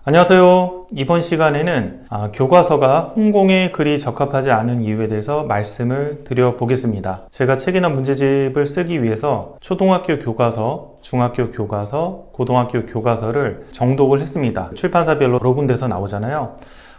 안녕하세요. 이번 시간에는 교과서가 홍공의 글이 적합하지 않은 이유에 대해서 말씀을 드려보겠습니다. 제가 책이나 문제집을 쓰기 위해서 초등학교 교과서, 중학교 교과서, 고등학교 교과서를 정독을 했습니다. 출판사별로 여러 군데서 나오잖아요.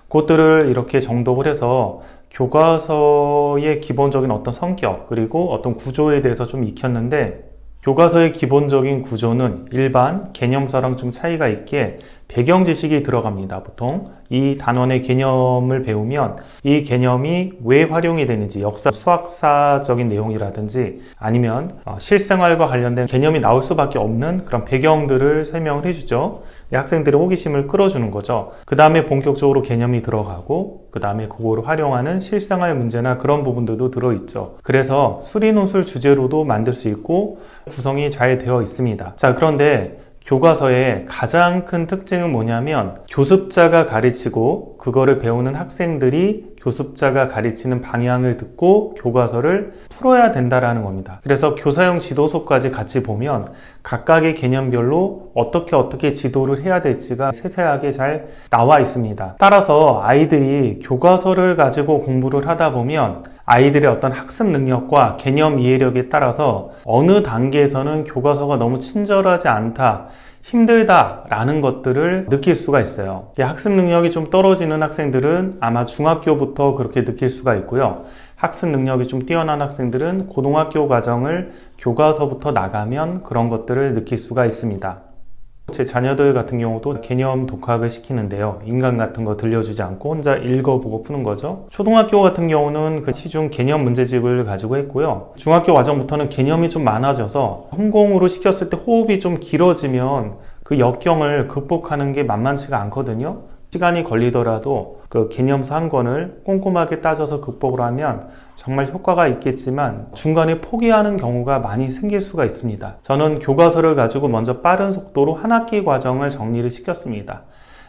그것들을 이렇게 정독을 해서 교과서의 기본적인 어떤 성격 그리고 어떤 구조에 대해서 좀 익혔는데, 교과서의 기본적인 구조는 일반 개념서랑 좀 차이가 있기에 배경 지식이 들어갑니다. 보통 이 단원의 개념을 배우면 이 개념이 왜 활용이 되는지, 역사, 수학사적인 내용이라든지 아니면 실생활과 관련된 개념이 나올 수밖에 없는 그런 배경들을 설명을 해주죠. 학생들의 호기심을 끌어주는 거죠. 그 다음에 본격적으로 개념이 들어가고, 그 다음에 그거를 활용하는 실생활 문제나 그런 부분들도 들어있죠. 그래서 수리논술 주제로도 만들 수 있고 구성이 잘 되어 있습니다. 자, 그런데 교과서의 가장 큰 특징은 뭐냐면, 교습자가 가르치고 그거를 배우는 학생들이 교습자가 가르치는 방향을 듣고 교과서를 풀어야 된다라는 겁니다. 그래서 교사용 지도서까지 같이 보면 각각의 개념별로 어떻게 지도를 해야 될지가 세세하게 잘 나와 있습니다. 따라서 아이들이 교과서를 가지고 공부를 하다 보면 아이들의 어떤 학습 능력과 개념 이해력에 따라서 어느 단계에서는 교과서가 너무 친절하지 않다, 힘들다라는 것들을 느낄 수가 있어요. 학습 능력이 좀 떨어지는 학생들은 아마 중학교부터 그렇게 느낄 수가 있고요. 학습 능력이 좀 뛰어난 학생들은 고등학교 과정을 교과서부터 나가면 그런 것들을 느낄 수가 있습니다. 제 자녀들 같은 경우도 개념 독학을 시키는데요. 인강 같은 거 들려주지 않고 혼자 읽어보고 푸는 거죠. 초등학교 같은 경우는 그 시중 개념 문제집을 가지고 했고요. 중학교 과정부터는 개념이 좀 많아져서 홍공으로 시켰을 때 호흡이 좀 길어지면 그 역경을 극복하는 게 만만치가 않거든요. 시간이 걸리더라도 그 개념서 한 권을 꼼꼼하게 따져서 극복을 하면 정말 효과가 있겠지만 중간에 포기하는 경우가 많이 생길 수가 있습니다. 저는 교과서를 가지고 먼저 빠른 속도로 한 학기 과정을 정리를 시켰습니다.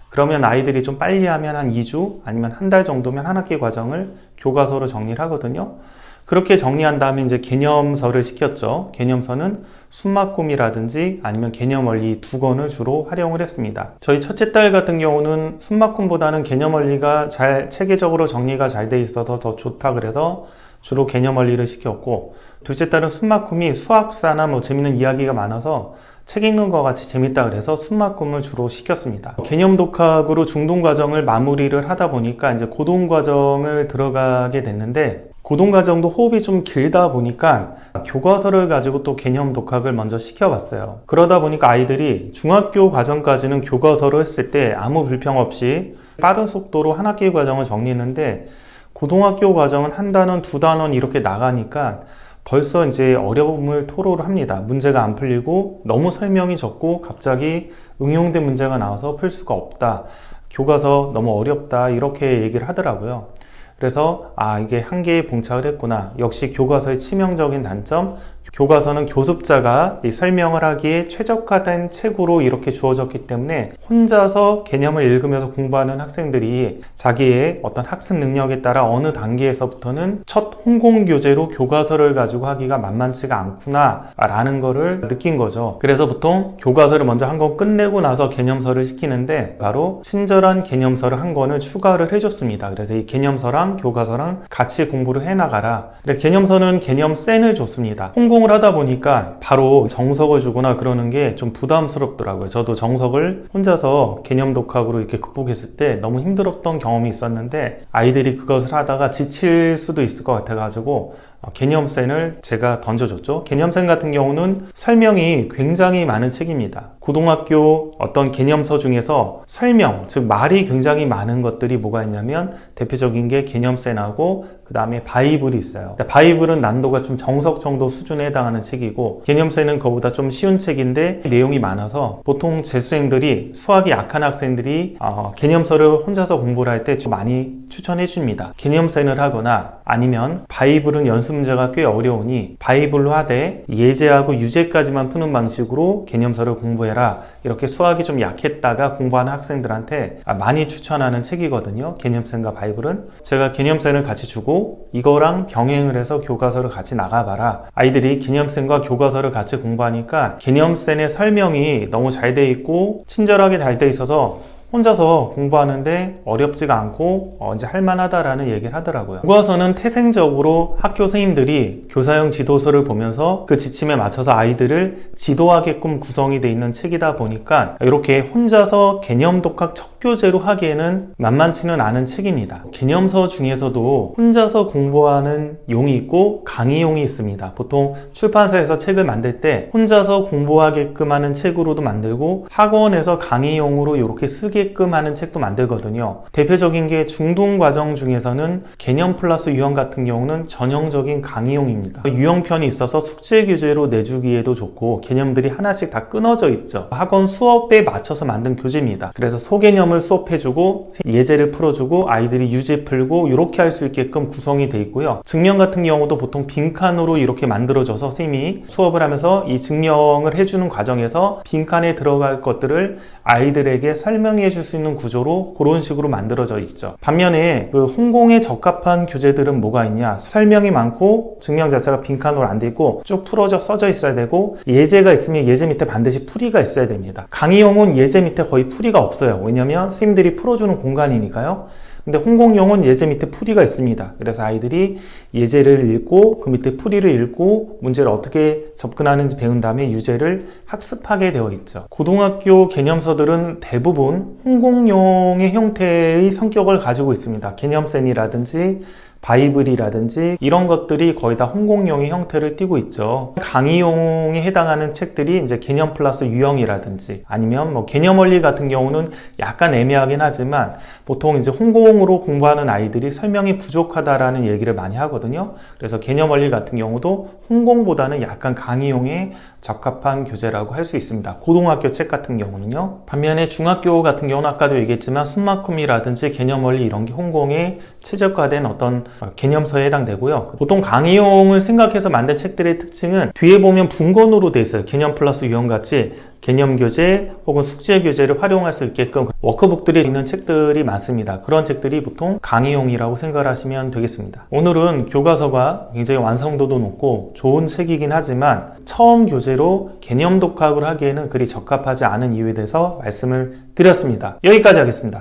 그러면 아이들이 좀 빨리 하면 한 2주 아니면 한 달 정도면 한 학기 과정을 교과서로 정리를 하거든요. 그렇게 정리한 다음에 이제 개념서를 시켰죠. 개념서는 숨막꿈이라든지 아니면 개념원리 두 권을 주로 활용을 했습니다. 저희 첫째 딸 같은 경우는 숨막꿈보다는 개념원리가 체계적으로 정리가 잘 돼 있어서 더 좋다 그래서 주로 개념원리를 시켰고, 둘째 딸은 숨막꿈이 수학사나 재밌는 이야기가 많아서 책 읽는 것 같이 재밌다 그래서 숨막꿈을 주로 시켰습니다. 개념 독학으로 중등 과정을 마무리를 하다 보니까 이제 고등 과정을 들어가게 됐는데, 고등 과정도 호흡이 좀 길다 보니까 교과서를 가지고 또 개념 독학을 먼저 시켜봤어요. 그러다 보니까 아이들이 중학교 과정까지는 교과서를 했을 때 아무 불평 없이 빠른 속도로 한 학기 과정을 정리했는데, 고등학교 과정은 한 단원, 두 단원 이렇게 나가니까 벌써 이제 어려움을 토로를 합니다. 문제가 안 풀리고 너무 설명이 적고 갑자기 응용된 문제가 나와서 풀 수가 없다, 교과서 너무 어렵다, 이렇게 얘기를 하더라고요. 그래서 이게 한계에 봉착을 했구나. 역시 교과서의 치명적인 단점, 교과서는 교습자가 이 설명을 하기에 최적화된 책으로 이렇게 주어졌기 때문에 혼자서 개념을 읽으면서 공부하는 학생들이 자기의 어떤 학습 능력에 따라 어느 단계에서부터는 첫 홍공 교재로 교과서를 가지고 하기가 만만치가 않구나 라는 거를 느낀 거죠. 그래서 보통 교과서를 먼저 한 권 끝내고 나서 개념서를 시키는데, 바로 친절한 개념서를 한 권을 추가를 해줬습니다. 그래서 이 개념서랑 교과서랑 같이 공부를 해나가라. 개념서는 개념센을 줬습니다. 홍공을 하다 보니까 바로 정석을 주거나 그러는 게 좀 부담스럽더라고요. 저도 정석을 혼자서 개념 독학으로 이렇게 극복했을 때 너무 힘들었던 경험이 있었는데, 아이들이 그것을 하다가 지칠 수도 있을 것 같아가지고 개념센을 제가 던져줬죠. 개념센 같은 경우는 설명이 굉장히 많은 책입니다. 고등학교 어떤 개념서 중에서 설명, 즉 말이 굉장히 많은 것들이 뭐가 있냐면, 대표적인 게 개념센하고 그 다음에 바이블이 있어요. 바이블은 난도가 좀 정석 정도 수준에 해당하는 책이고, 개념센은 그거보다 좀 쉬운 책인데 내용이 많아서 보통 재수생들이, 수학이 약한 학생들이 개념서를 혼자서 공부를 할 때 좀 많이 추천해 줍니다. 개념센을 하거나 아니면 바이블은 연습 문제가 꽤 어려우니 바이블로 하되 예제하고 유제까지만 푸는 방식으로 개념서를 공부해라, 이렇게 수학이 좀 약했다가 공부하는 학생들한테 많이 추천하는 책이거든요. 개념센과 바이블은. 제가 개념센을 같이 주고 이거랑 병행을 해서 교과서를 같이 나가봐라. 아이들이 개념센과 교과서를 같이 공부하니까 개념센의 설명이 너무 잘 돼 있고 친절하게 잘 돼 있어서 혼자서 공부하는데 어렵지가 않고 이제 할만하다라는 얘기를 하더라고요. 교과서는 태생적으로 학교 선생님들이 교사용 지도서를 보면서 그 지침에 맞춰서 아이들을 지도하게끔 구성이 되어 있는 책이다 보니까 이렇게 혼자서 개념 독학 첫 교재로 하기에는 만만치는 않은 책입니다. 개념서 중에서도 혼자서 공부하는 용이 있고 강의용이 있습니다. 보통 출판사에서 책을 만들 때 혼자서 공부하게끔 하는 책으로도 만들고 학원에서 강의용으로 이렇게 쓰게끔 하는 책도 만들거든요. 대표적인 게 중등과정 중에서는 개념 플러스 유형 같은 경우는 전형적인 강의용입니다. 유형편이 있어서 숙제 교재로 내주기에도 좋고 개념들이 하나씩 다 끊어져 있죠. 학원 수업에 맞춰서 만든 교재입니다. 그래서 소개념을 수업해주고 예제를 풀어주고 아이들이 유제 풀고 이렇게 할 수 있게끔 구성이 되어 있고요. 증명 같은 경우도 보통 빈칸으로 이렇게 만들어져서 선생님이 수업을 하면서 이 증명을 해주는 과정에서 빈칸에 들어갈 것들을 아이들에게 설명해 줄 수 있는 구조로 그런 식으로 만들어져 있죠. 반면에 그 홍공에 적합한 교재들은 뭐가 있냐? 설명이 많고 증명 자체가 빈칸으로 안 돼 있고 쭉 풀어져 써져 있어야 되고 예제가 있으면 예제 밑에 반드시 풀이가 있어야 됩니다. 강의용은 예제 밑에 거의 풀이가 없어요. 왜냐면 선생님들이 풀어주는 공간이니까요. 근데 홍공용은 예제 밑에 풀이가 있습니다. 그래서 아이들이 예제를 읽고 그 밑에 풀이를 읽고 문제를 어떻게 접근하는지 배운 다음에 유제를 학습하게 되어 있죠. 고등학교 개념서들은 대부분 홍공용의 형태의 성격을 가지고 있습니다. 개념센이라든지 바이블이라든지 이런 것들이 거의 다 홍공용의 형태를 띠고 있죠. 강의용에 해당하는 책들이 이제 개념 플러스 유형이라든지 아니면 뭐 개념 원리 같은 경우는 약간 애매하긴 하지만 보통 이제 홍공으로 공부하는 아이들이 설명이 부족하다라는 얘기를 많이 하거든요. 그래서 개념 원리 같은 경우도 홍공보다는 약간 강의용에 적합한 교재라고 할 수 있습니다. 고등학교 책 같은 경우는요. 반면에 중학교 같은 경우는 아까도 얘기했지만 순마쿰이라든지 개념 원리 이런 게 홍공에 최적화된 어떤 개념서에 해당되고요. 보통 강의용을 생각해서 만든 책들의 특징은 뒤에 보면 분권으로 되어 있어요. 개념 플러스 유형 같이 개념 교재 혹은 숙제 교재를 활용할 수 있게끔 워크북들이 있는 책들이 많습니다. 그런 책들이 보통 강의용이라고 생각을 하시면 되겠습니다. 오늘은 교과서가 굉장히 완성도도 높고 좋은 책이긴 하지만 처음 교재로 개념 독학을 하기에는 그리 적합하지 않은 이유에 대해서 말씀을 드렸습니다. 여기까지 하겠습니다.